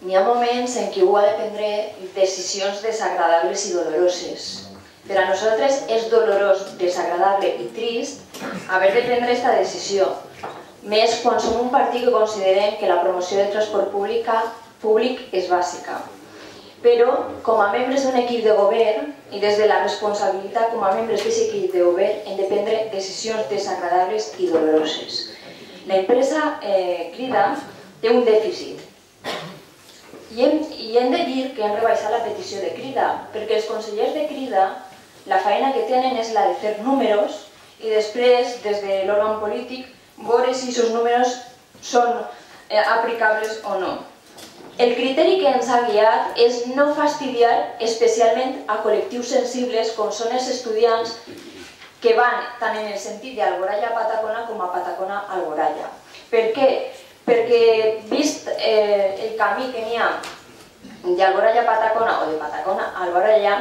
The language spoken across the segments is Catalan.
N'hi ha moments en què algú ha de prendre decisions desagradables i doloroses. Per a nosaltres és dolorós, desagradable i trist haver de prendre aquesta decisió, més quan som un partit que considerem que la promoció del transport públic és bàsica. Però, com a membres d'un equip de govern i des de la responsabilitat com a membres d'aquest equip de govern, hem de prendre decisions desagradables i doloroses. L'empresa Crida té un dèficit i hem de dir que hem rebaixat la petició de Crida, perquè els consellers de Crida la feina que tenen és la de fer números i després, des de l'òrgan polític, veure si aquests números són aplicables o no. El criteri que ens ha guiat és no fastidiar especialment a col·lectius sensibles com són els estudiants que van tant en el sentit d'Alboraya a Patacona com a Patacona a Alboraya. Per què? Perquè vist el camí que n'hi ha d'Alboraya a Patacona o de Patacona a Alboraya,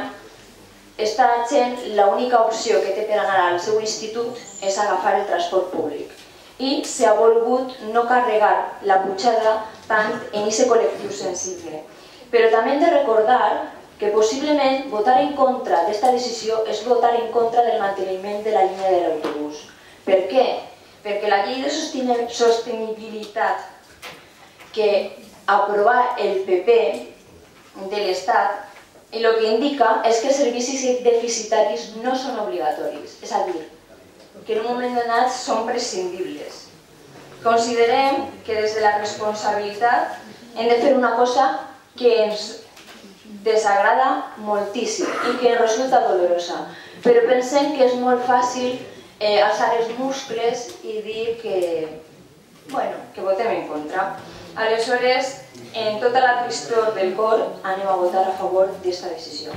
aquesta gent l'única opció que té per anar al seu institut és agafar el transport públic. I s'ha volgut no carregar la pujada tant en aquest col·lectiu sensible. Però també hem de recordar que possiblement votar en contra d'aquesta decisió és votar en contra del manteniment de la línia de l'autobús. Per què? Perquè la llei de sostenibilitat que aprova el PP de l'Estat el que indica és que els servicis deficitaris no són obligatoris, és a dir, que en un moment donat són prescindibles. Considerem que des de la responsabilitat hem de fer una cosa que ens desagrada moltíssim i que ens resulta dolorosa, però pensem que és molt fàcil alçar els muscles i dir que votem en contra. Aleshores, en tota la tristor del cor, anem a votar a favor d'aquesta decisió.